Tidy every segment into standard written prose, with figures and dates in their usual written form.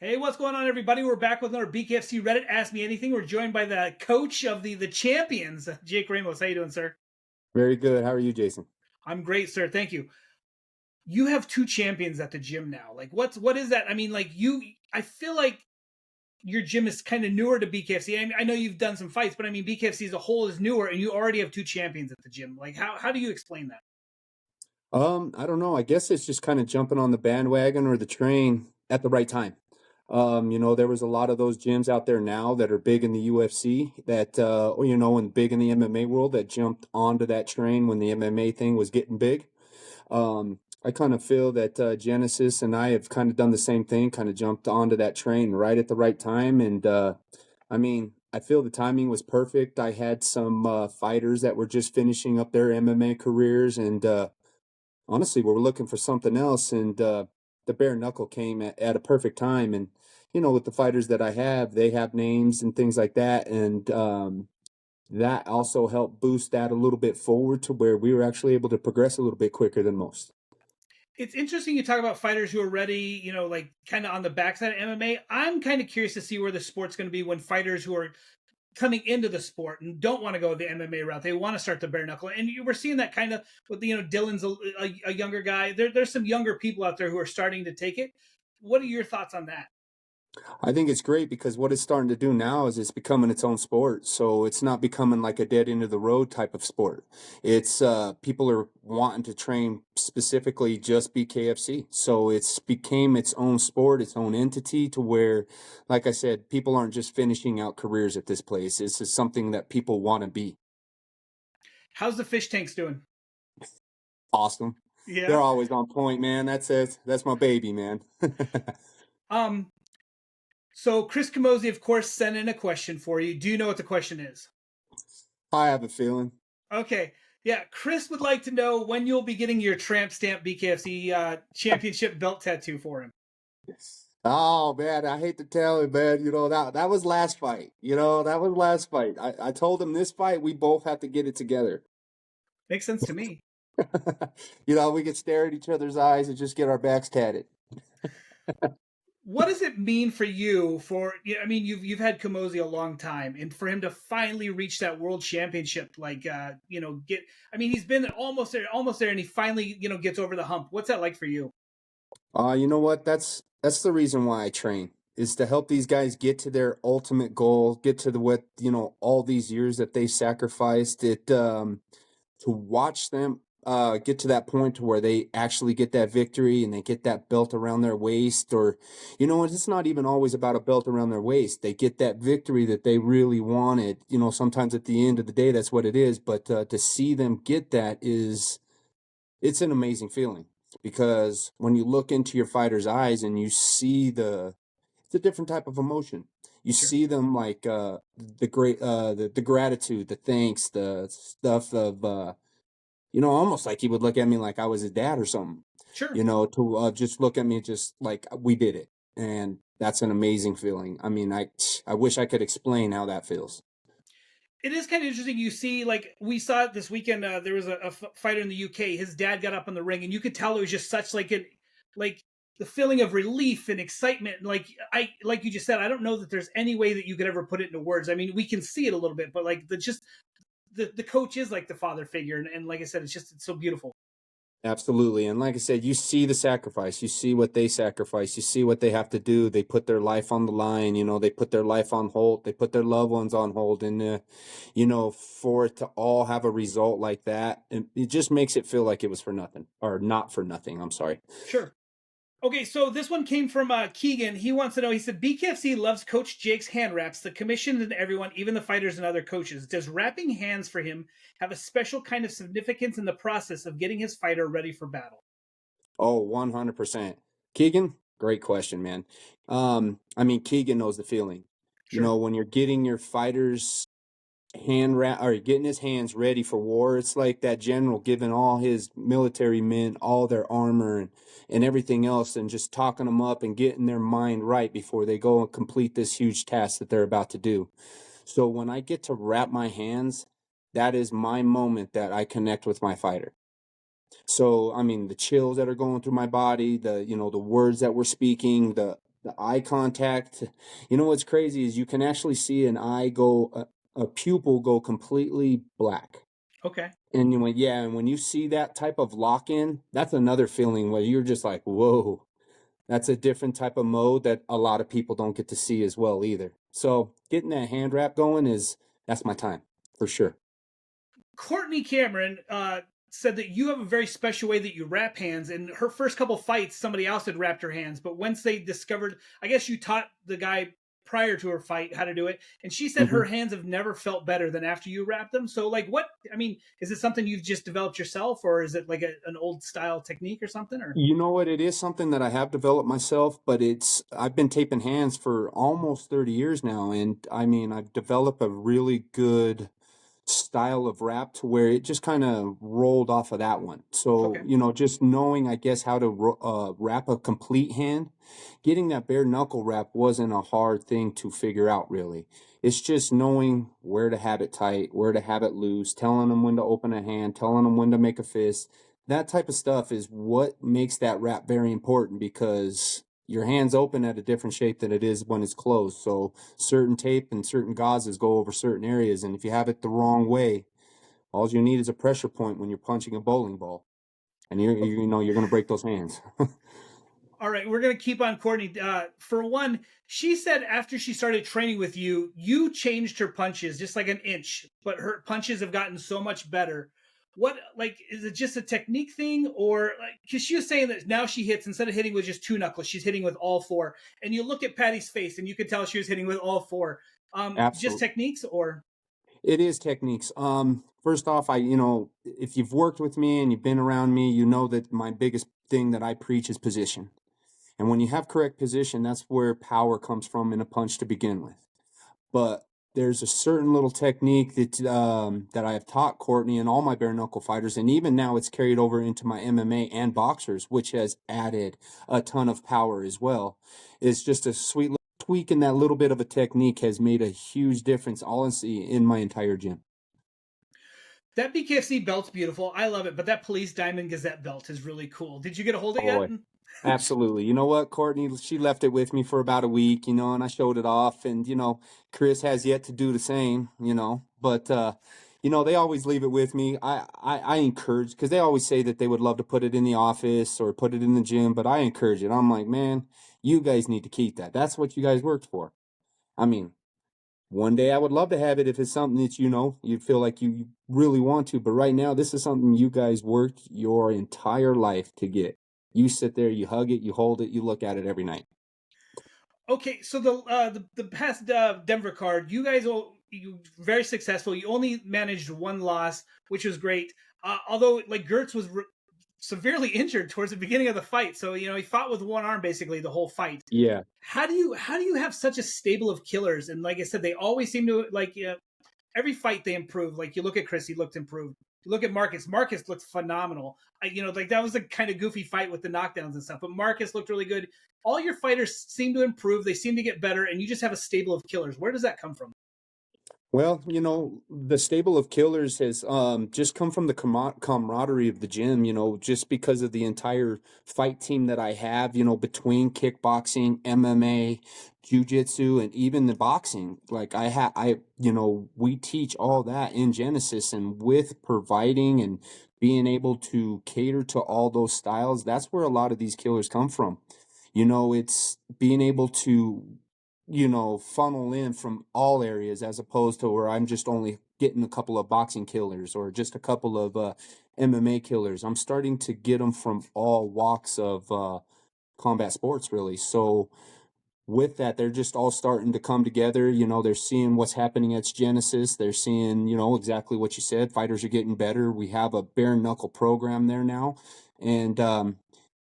Hey, what's going on, everybody? We're back with another BKFC Reddit Ask Me Anything. We're joined by the coach of the champions, Jake Ramos. How you doing, sir? Very good. How are you, Jason? I'm great, sir. Thank you. You have two champions at the gym now. Like, what is that? I mean, like I feel like your gym is kind of newer to BKFC. I know you've done some fights, but I mean, BKFC as a whole is newer, and you already have two champions at the gym. Like, how do you explain that? I don't know. I guess it's just kind of jumping on the bandwagon or the train at the right time. There was a lot of those gyms out there now that are big in the UFC that, and big in the MMA world that jumped onto that train when the MMA thing was getting big. I kind of feel that Genesis and I have kind of done the same thing, kind of jumped onto that train right at the right time. And I feel the timing was perfect. I had some fighters that were just finishing up their MMA careers, and honestly, we were looking for something else, and the bare knuckle came at a perfect time. And with the fighters that I have, they have names and things like that, and that also helped boost that a little bit forward to where we were actually able to progress a little bit quicker than most. It's interesting you talk about fighters who are ready, like kind of on the backside of MMA. I'm kind of curious to see where the sport's going to be when fighters who are coming into the sport and don't want to go the MMA route. They want to start the bare knuckle, and we're seeing that kind of with Dylan's a younger guy. There's some younger people out there who are starting to take it. What are your thoughts on that? I think it's great because what it's starting to do now is it's becoming its own sport. So it's not becoming like a dead end of the road type of sport. It's people are wanting to train specifically just BKFC. So it's became its own sport, its own entity to where, like I said, people aren't just finishing out careers at this place. It's just something that people want to be. How's the fish tanks doing? Awesome. They're Yeah. always on point, man. That's it. That's my baby, man. Um. So Chris Camozzi, of course, sent in a question for you. Do you know what the question is? I have a feeling. Okay. Yeah, Chris would like to know when you'll be getting your tramp stamp BKFC championship belt tattoo for him. Oh man, I hate to tell you, man. That was last fight. That was last fight. I told him this fight we both have to get it together. Makes sense to me. We could stare at each other's eyes and just get our backs tatted. What does it mean for you? I mean, you've had Kamosi a long time, and for him to finally reach that world championship, get. I mean, he's been almost there, and he finally gets over the hump. What's that like for you? You know what? That's the reason why I train is to help these guys get to their ultimate goal, get to the what all these years that they sacrificed. To watch them get to that point to where they actually get that victory and they get that belt around their waist, or it's not even always about a belt around their waist. They get that victory that they really wanted. Sometimes at the end of the day, that's what it is. But to see them get that it's an amazing feeling because when you look into your fighter's eyes and you see it's a different type of emotion. You Sure. see them like the gratitude, the thanks, the stuff of almost like he would look at me like I was his dad or something. Sure. To just look at me just like we did it, and that's an amazing feeling. I mean, I wish I could explain how that feels. It is kind of interesting. You see, like we saw it this weekend. There was a fighter in the UK. His dad got up in the ring, and you could tell it was just such like the feeling of relief and excitement. Like you just said, I don't know that there's any way that you could ever put it into words. I mean, we can see it a little bit, but like the coach is like the father figure, and like I said, it's so beautiful. Absolutely. And like I said, you see the sacrifice. You see what they sacrifice. You see what they have to do. They put their life on the line. They put their life on hold. They put their loved ones on hold. And, for it to all have a result like that, it just makes it feel like it was for nothing or not for nothing. I'm sorry. Sure. Okay, so this one came from Keegan. He wants to know. He said BKFC loves Coach Jake's hand wraps. The commission and everyone, even the fighters and other coaches. Does wrapping hands for him have a special kind of significance in the process of getting his fighter ready for battle? Oh, 100%. Keegan, great question, man. Keegan knows the feeling. Sure. When you're getting your fighters hand wrap or getting his hands ready for war. It's like that general giving all his military men all their armor and everything else and just talking them up and getting their mind right before they go and complete this huge task that they're about to do. So when I get to wrap my hands, that is my moment that I connect with my fighter. So, the chills that are going through my body, the words that we're speaking, the the eye contact. You know what's crazy is you can actually see an eye go, a pupil go completely black. Okay. And yeah, and when you see that type of lock in, that's another feeling where you're just like, whoa, that's a different type of mode that a lot of people don't get to see as well either. So getting that hand wrap going that's my time for sure. Courtney Cameron said that you have a very special way that you wrap hands. In her first couple fights, somebody else had wrapped her hands, but once they discovered, I guess you taught the guy prior to her fight how to do it, and she said hmm her hands have never felt better than after you wrap them. So, like, what? I mean, is it something you've just developed yourself, or is it like an old style technique or something? Or You know what? It is something that I have developed myself, but I've been taping hands for almost 30 years now. And I mean, I've developed a really good style of rap to where it just kind of rolled off of that one. So, okay. just knowing, I guess, how to wrap a complete hand, getting that bare knuckle wrap wasn't a hard thing to figure out, really. It's just knowing where to have it tight, where to have it loose, telling them when to open a hand, telling them when to make a fist. That type of stuff is what makes that wrap very important because your hand's open at a different shape than it is when it's closed. So certain tape and certain gauzes go over certain areas, and if you have it the wrong way, all you need is a pressure point when you're punching a bowling ball, and you're going to break those hands. All right, we're gonna keep on Courtney. For one, she said after she started training with you, you changed her punches just like an inch, but her punches have gotten so much better. What, like, is it just a technique thing, or like, because she was saying that now she hits, instead of hitting with just two knuckles, she's hitting with all four. And you look at Patty's face, and you could tell she was hitting with all four. Just Absolutely. techniques, or It is techniques. First off, if you've worked with me and you've been around me, you know that my biggest thing that I preach is position. And when you have correct position, that's where power comes from in a punch to begin with. But there's a certain little technique that I have taught Courtney and all my bare knuckle fighters, and even now it's carried over into my MMA and boxers, which has added a ton of power as well. It's just a sweet little tweak, and that little bit of a technique has made a huge difference, honestly, in my entire gym. that BKFC belt's beautiful. I love it, but that Police Diamond Gazette belt is really cool. Did you get a hold of it Oh, yet? boy. Absolutely. You know what, Courtney? She left it with me for about a week, and I showed it off. And, Chris has yet to do the same, but, they always leave it with me. I encourage, because they always say that they would love to put it in the office or put it in the gym, but I encourage it. I'm like, man, you guys need to keep that. That's what you guys worked for. I mean, one day I would love to have it if it's something that you feel like you really want to. But right now, this is something you guys worked your entire life to get. You sit there, you hug it, you hold it, you look at it every night. Okay, so the past Denver card, you very successful. You only managed one loss, which was great. Although like Gertz was severely injured towards the beginning of the fight, so he fought with one arm basically the whole fight. Yeah. How do you have such a stable of killers? And like I said, they always seem to like every fight they improve. Like you look at Chris, he looked improved. You look at Marcus. Marcus looked phenomenal. Like that was a kind of goofy fight with the knockdowns and stuff, but Marcus looked really good. All your fighters seem to improve. They seem to get better, and you just have a stable of killers. Where does that come from? Well, the stable of killers has just come from the camaraderie of the gym, just because of the entire fight team that I have, between kickboxing, MMA, jujitsu, and even the boxing. Like we teach all that in Genesis, and with providing and being able to cater to all those styles, that's where a lot of these killers come from. It's being able to funnel in from all areas as opposed to where I'm just only getting a couple of boxing killers or just a couple of MMA killers. I'm starting to get them from all walks of combat sports, really. So with that, they're just all starting to come together. They're seeing what's happening at Genesis. They're seeing, exactly what you said. Fighters are getting better. We have a bare knuckle program there now. And,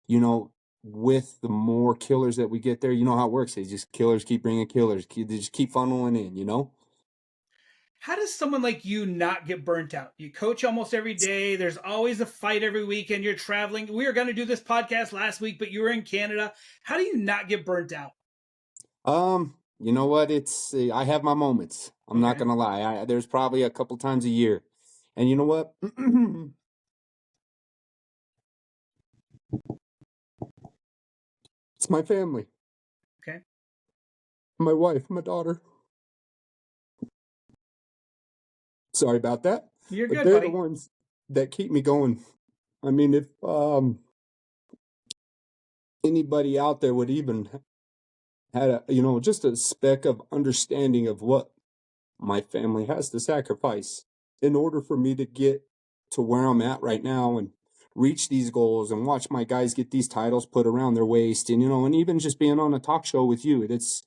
you know, with the more killers that we get there, you know how it works. Killers keep bringing killers. They just keep funneling in. How does someone like you not get burnt out? You coach almost every day. There's always a fight every weekend. You're traveling. We were going to do this podcast last week, but you were in Canada. How do you not get burnt out? You know what? I have my moments. I'm not Okay. gonna lie. There's probably a couple times a year, and you know what? It's my family. Okay. my wife, my daughter. Sorry about that, You're but good, they're the buddy. ones that keep me going. I mean, if anybody out there would even had a, just a speck of understanding of what my family has to sacrifice in order for me to get to where I'm at right now and reach these goals and watch my guys get these titles put around their waist, and and even just being on a talk show with you, it's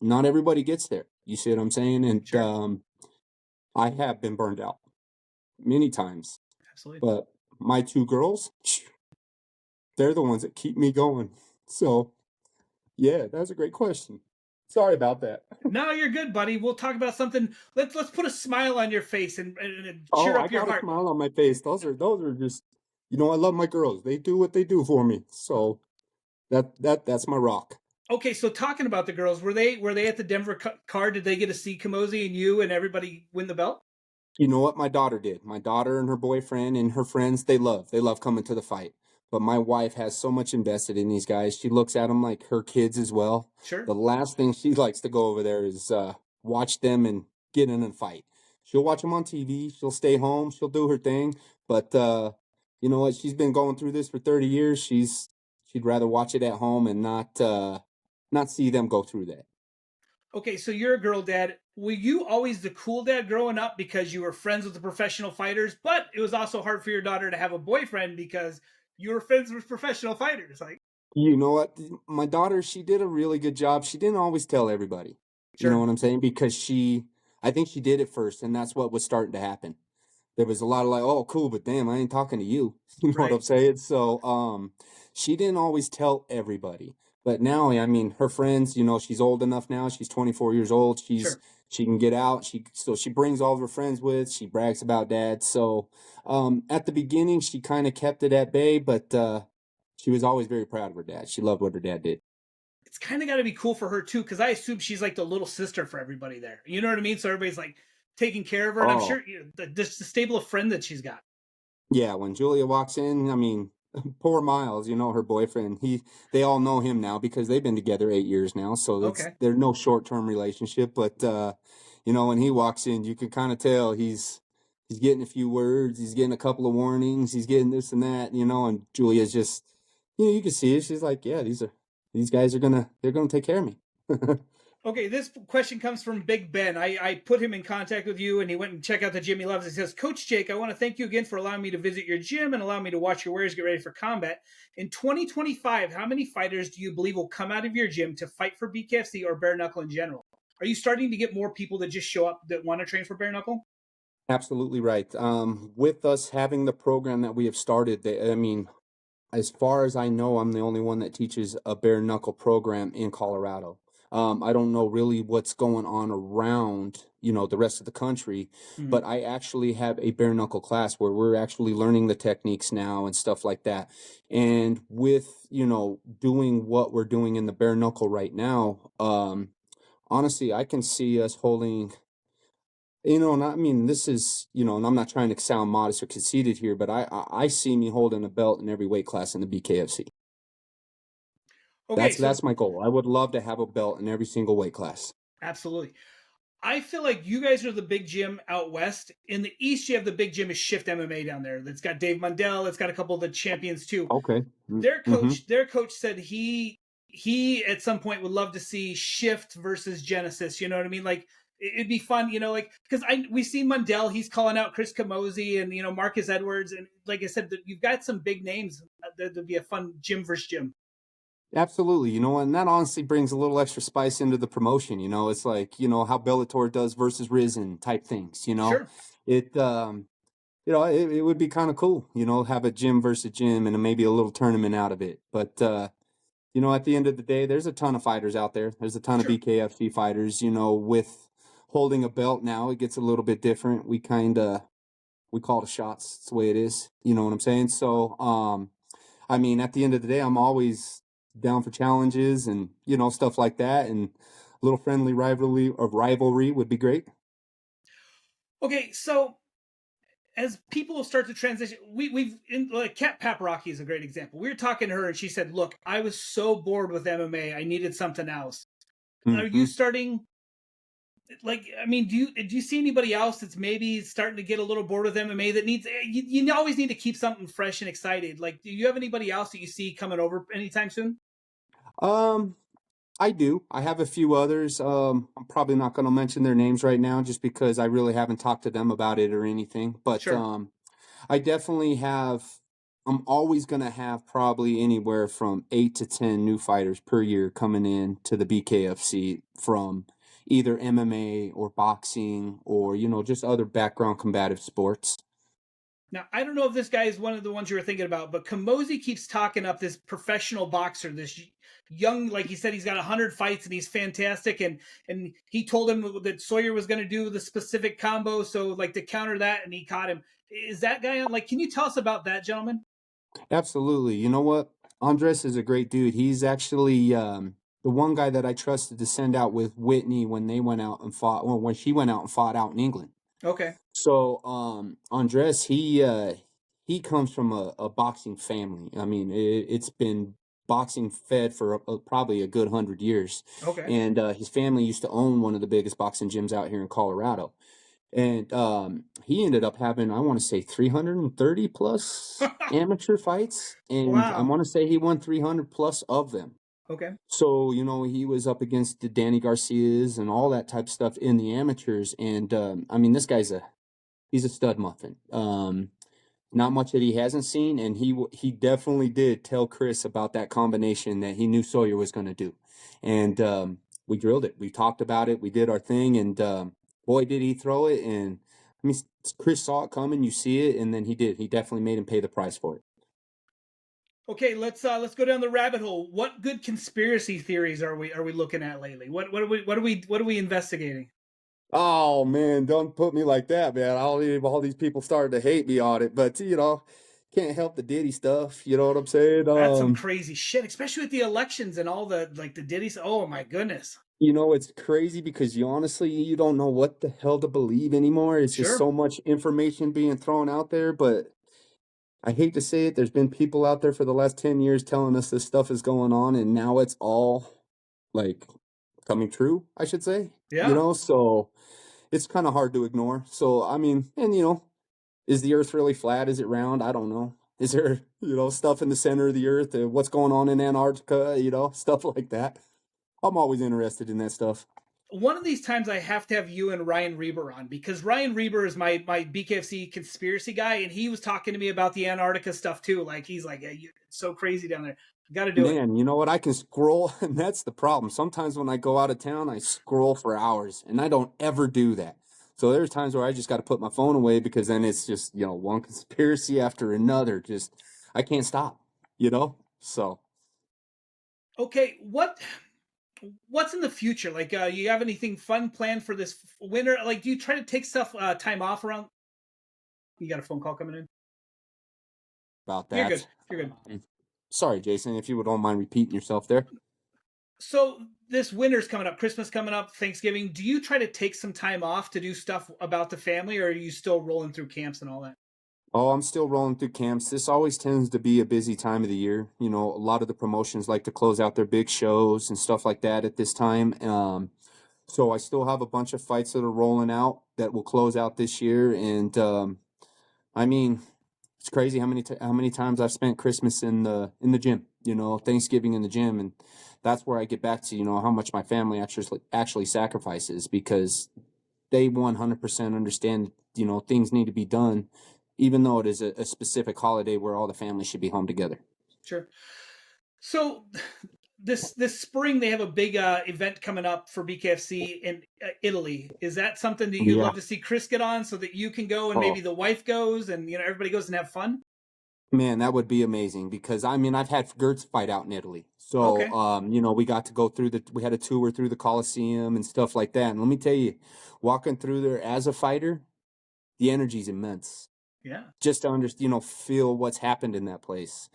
not everybody gets there. You see what I'm saying? And Sure. I have been burned out many times, Absolutely. but my two girls, they're the ones that keep me going. So yeah, that's a great question. Sorry about that. No, you're good, buddy. We'll talk about something. Let's put a smile on your face and Oh, cheer I up your got a heart. smile on my face. Those are just, I love my girls. They do what they do for me. So that's my rock. Okay, so talking about the girls, were they at the Denver card? Did they get to see Kamosi and you and everybody win the belt? You know what my daughter did? My daughter and her boyfriend and her friends, they love coming to the fight. But my wife has so much invested in these guys. She looks at them like her kids as well. Sure. The last thing she likes to go over there is watch them and get in a fight. She'll watch them on TV. She'll stay home. She'll do her thing. But you know what? She's been going through this for 30 years. She'd rather watch it at home and not see them go through that. Okay, so you're a girl dad. Were you always the cool dad growing up because you were friends with the professional fighters, but it was also hard for your daughter to have a boyfriend because you were friends with professional fighters? Like, You know what? My daughter, she did a really good job. She didn't always tell everybody. You know sure, what I'm saying? Because I think she did it first, and that's what was starting to happen. There was a lot of like, oh, cool, but damn, I ain't talking to you. You know what right, I'm saying? So, she didn't always tell everybody. But now, I mean, her friends, she's old enough now. She's 24 years old. sure. She can get out. She brings all of her friends with. She brags about dad. So, at the beginning, she kind of kept it at bay, but she was always very proud of her dad. She loved what her dad did. It's kind of got to be cool for her too, because I assume she's like the little sister for everybody there. You know what I mean? So everybody's like taking care of her, and I'm Oh, sure the stable of friend that she's got. yeah, when Julia walks in, I mean, poor Miles, her boyfriend, they all know him now because they've been together 8 years now. So Okay. there's no short-term relationship, but when he walks in, you can kind of tell he's getting a few words, he's getting a couple of warnings, he's getting this and that, and Julia's just, you can see it. She's like, yeah, these guys they're gonna take care of me. Okay, this question comes from Big Ben. I put him in contact with you, and he went and checked out the gym he loves. He says, Coach Jake, I want to thank you again for allowing me to visit your gym and allow me to watch your warriors get ready for combat. In 2025, how many fighters do you believe will come out of your gym to fight for BKFC or bare knuckle in general? Are you starting to get more people that just show up that want to train for bare knuckle? Absolutely right. With us having the program that we have started, I mean, as far as I know, I'm the only one that teaches a bare knuckle program in Colorado. I don't know really what's going on around, the rest of the country, Mm-hmm. but I actually have a bare knuckle class where we're actually learning the techniques now and stuff like that. And with, doing what we're doing in the bare knuckle right now, honestly, I can see us holding, and I mean, this is, and I'm not trying to sound modest or conceited here, but I see me holding a belt in every weight class in the BKFC. Okay, That's so my goal. I would love to have a belt in every single weight class. absolutely. I feel like you guys are the big gym out west. In the east, you have the big gym is Shift MMA down there. That's got Dave Mundell. It's got a couple of the champions too. Okay. their Mm-hmm. coach their coach said he at some point would love to see Shift versus Genesis. You know what I mean? Like it'd be fun, like because we see Mundell, he's calling out Chris Camozzi and Marcus Edwards, and like I said, you've got some big names. There'd be a fun gym versus gym. Absolutely. And that honestly brings a little extra spice into the promotion. It's like, how Bellator does versus Risen type things, Sure. It, it would be kind of cool, have a gym versus gym and maybe a little tournament out of it. But, at the end of the day, there's a ton of fighters out there. There's a ton of Sure. BKFC fighters, with holding a belt now, it gets a little bit different. We call the shots. It's the way it is. You know what I'm saying? So, I mean, at the end of the day, I'm always down for challenges and, stuff like that. And a little friendly rivalry would be great. Okay, so as people start to transition, we've in like Kat Paparocki is a great example. We were talking to her and she said, "Look, I was so bored with MMA, I needed something else." Are you Hmm. starting, like, I mean, do you see anybody else that's maybe starting to get a little bored with MMA that needs, you always need to keep something fresh and excited. Like, do you have anybody else that you see coming over anytime soon? Um, I do. I have a few others. I'm probably not going to mention their names right now just because I really haven't talked to them about it or anything. But Sure. I definitely have. I'm always going to have probably anywhere from 8 to 10 new fighters per year coming in to the BKFC from either MMA or boxing or just other background combative sports. Now, I don't know if this guy is one of the ones you were thinking about, but Kamosi keeps talking up this professional boxer, this young, like he said, he's got 100 fights and he's fantastic. And he told him that Sawyer was going to do the specific combo, so like to counter that, and he caught him. Is that guy on? Like, can you tell us about that gentleman? Absolutely. You know what? Andres is a great dude. He's actually the one guy that I trusted to send out with Whitney when they went out and fought. Well, when she went out and fought out in England. Okay. So Andres, he comes from a boxing family. I mean, it's been boxing fed for probably a good 100 years, Okay. and his family used to own one of the biggest boxing gyms out here in Colorado. And he ended up having, I want to say, 330 plus amateur fights, and I Wow. want to say he won 300 plus of them. Okay. So, he was up against the Danny Garcias and all that type of stuff in the amateurs. And I mean, this guy's he's a stud muffin. Not much that he hasn't seen, and he definitely did tell Chris about that combination that he knew Sawyer was going to do, and we drilled it. We talked about it. We did our thing, and boy, did he throw it! And I mean, Chris saw it coming. You see it, and then he did. He definitely made him pay the price for it. Okay, let's go down the rabbit hole. What good conspiracy theories are we looking at lately? What are we investigating? Oh man, don't put me like that, man. All these people started to hate me on it, but can't help the Diddy stuff. You know what I'm saying? That's some crazy shit, especially with the elections and all the like the ditties. Oh my goodness. It's crazy because you don't know what the hell to believe anymore. It's just Sure. so much information being thrown out there. But I hate to say it, there's been people out there for the last 10 years telling us this stuff is going on, and now it's all like coming true, I should say. Yeah. So it's kind of hard to ignore. So, I mean, and is the earth really flat? Is it round? I don't know. Is there, stuff in the center of the earth? What's going on in Antarctica? Stuff like that. I'm always interested in that stuff. One of these times I have to have you and Ryan Reber on, because Ryan Reber is my BKFC conspiracy guy, and he was talking to me about the Antarctica stuff too. Like he's like, yeah, it's so crazy down there. Got to do it. Man, you know what? I can scroll, and that's the problem. Sometimes when I go out of town, I scroll for hours, and I don't ever do that. So there's times where I just got to put my phone away because then it's just, one conspiracy after another. Just, I can't stop. So, Okay, what's in the future? Like, you have anything fun planned for this winter? Like, do you try to take stuff time off around? You got a phone call coming in. about You're good. that. You're good. Sorry, Jason, if you would don't mind repeating yourself there. So this winter's coming up, Christmas coming up, Thanksgiving. Do you try to take some time off to do stuff about the family, or are you still rolling through camps and all that? Oh, I'm still rolling through camps. This always tends to be a busy time of the year. A lot of the promotions like to close out their big shows and stuff like that at this time. So I still have a bunch of fights that are rolling out that will close out this year. And I mean, it's crazy how many times I've spent Christmas in the gym. Thanksgiving in the gym, and that's where I get back to how much my family actually sacrifices because they 100% understand things need to be done, even though it is a specific holiday where all the family should be home together. Sure. So this spring they have a big event coming up for BKFC in Italy. Is that something that you'd Yeah. love to see Chris get on, so that you can go and Oh maybe the wife goes and everybody goes and have fun? man, that would be amazing because I mean I've had Gertz fight out in Italy. So Okay. we got to go through we had a tour through the Coliseum and stuff like that. And let me tell you, walking through there as a fighter, the energy's immense. Yeah. Just to feel what's happened in that place.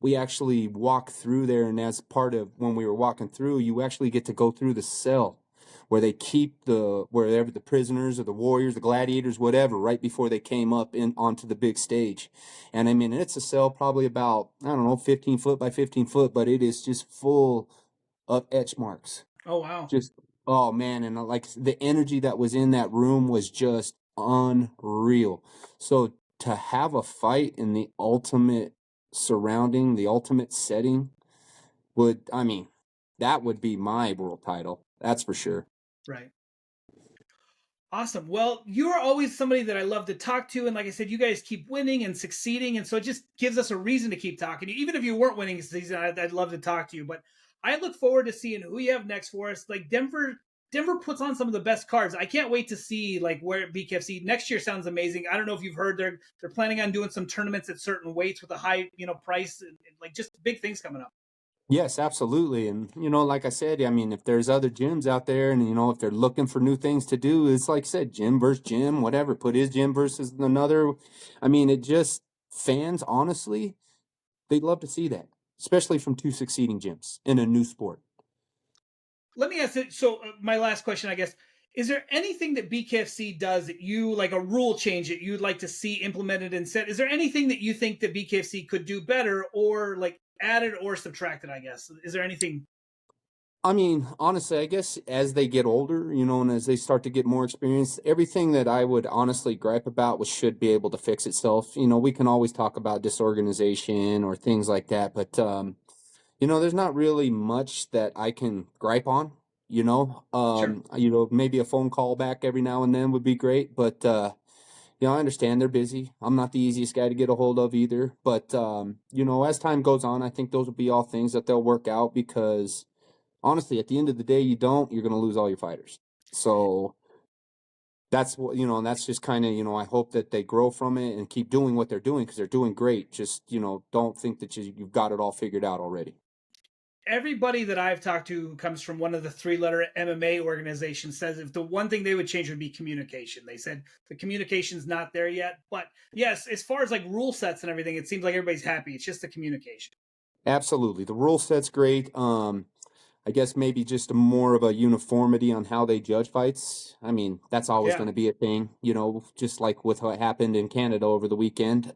We actually walk through there, and as part of when we were walking through, you actually get to go through the cell where they keep wherever the prisoners or the warriors, the gladiators, whatever, right before they came up in onto the big stage. And I mean, it's a cell probably about, I don't know, 15 foot by 15 foot, but it is just full of etch marks. Oh wow. Just, oh man, and like the energy that was in that room was just unreal. So to have a fight in the ultimate surrounding, the ultimate setting would, I mean, that would be my world title. That's for sure. Right. Awesome. Well, you're always somebody that I love to talk to. And like I said, you guys keep winning and succeeding. And so it just gives us a reason to keep talking to you. Even if you weren't winning this season, I'd love to talk to you. But I look forward to seeing who you have next for us. Like Denver puts on some of the best cards. I can't wait to see like where BKFC next year sounds amazing. I don't know if you've heard they're planning on doing some tournaments at certain weights with a high, price and like just big things coming up. Yes, absolutely. And, like I said, I mean, if there's other gyms out there and, if they're looking for new things to do, it's like I said, gym versus gym, whatever, put his gym versus another. I mean, it just, fans, honestly, they'd love to see that, especially from two succeeding gyms in a new sport. Let me ask it. So, my last question, I guess, is there anything that BKFC does that you like a rule change that you'd like to see implemented and set? Is there anything that you think that BKFC could do better or like added or subtracted? I guess is there anything? I mean, honestly, I guess as they get older, and as they start to get more experience, everything that I would honestly gripe about was should be able to fix itself. We can always talk about disorganization or things like that, but there's not really much that I can gripe on. Sure. Maybe a phone call back every now and then would be great, but I understand they're busy. I'm not the easiest guy to get a hold of either, but as time goes on, I think those will be all things that they'll work out because honestly, at the end of the day, you're going to lose all your fighters. So that's what, and that's just kind of, I hope that they grow from it and keep doing what they're doing because they're doing great. Just, don't think that you've got it all figured out already. Everybody that I've talked to who comes from one of the three-letter MMA organizations says if the one thing they would change would be communication. They said the communication's not there yet, but yes, as far as like rule sets and everything, it seems like everybody's happy. It's just the communication. Absolutely. The rule set's great. I guess maybe just more of a uniformity on how they judge fights. I mean, that's always Yeah. going to be a thing, just like with what happened in Canada over the weekend.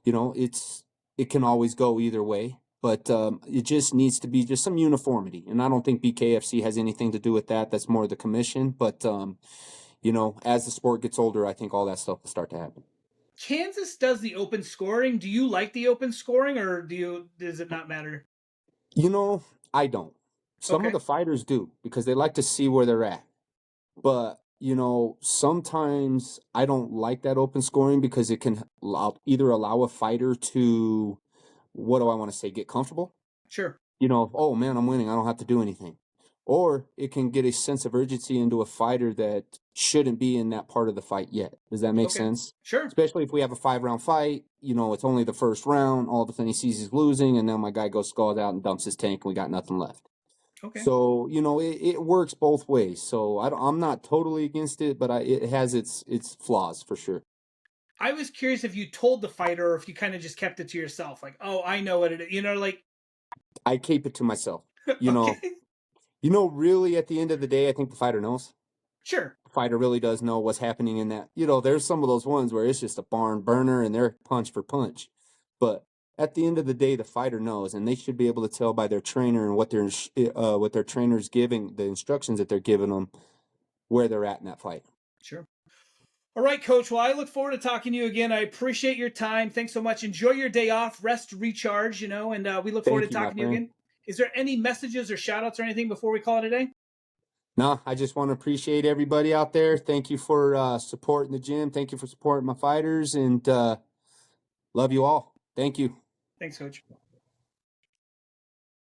It can always go either way, but it just needs to be just some uniformity. And I don't think BKFC has anything to do with that. That's more the commission. But as the sport gets older, I think all that stuff will start to happen. Kansas does the open scoring. Do you like the open scoring, or does it not matter? You know, I don't. Some of Okay, the fighters do because they like to see where they're at. But, sometimes I don't like that open scoring because it can either allow a fighter to, what do I want to say, get comfortable. sure. Oh man, I'm winning. I don't have to do anything. Or it can get a sense of urgency into a fighter that shouldn't be in that part of the fight yet. Does that make Okay, sense? sure. Especially if we have a 5-round fight, it's only the first round. All of a sudden he sees he's losing, and then my guy goes skulls out and dumps his tank, and we got nothing left. Okay. So it works both ways. So I'm not totally against it, but it has its flaws for sure. I was curious if you told the fighter or if you kind of just kept it to yourself, like, oh, I know what it is. Like, I keep it to myself. You know, okay, really at the end of the day, I think the fighter knows. sure. The fighter really does know what's happening in that. There's some of those ones where it's just a barn burner and they're punch for punch. But at the end of the day, the fighter knows, and they should be able to tell by their trainer and what their trainer's giving, the instructions that they're giving them, where they're at in that fight. Sure. All right, coach. Well, I look forward to talking to you again. I appreciate your time. Thanks so much. Enjoy your day off, rest, recharge, and we look forward to Thank you, my talking to you friend. again. Is there any messages or shout outs or anything before we call it a day? No, I just want to appreciate everybody out there. Thank you for supporting the gym. Thank you for supporting my fighters, and love you all. Thank you. Thanks, coach.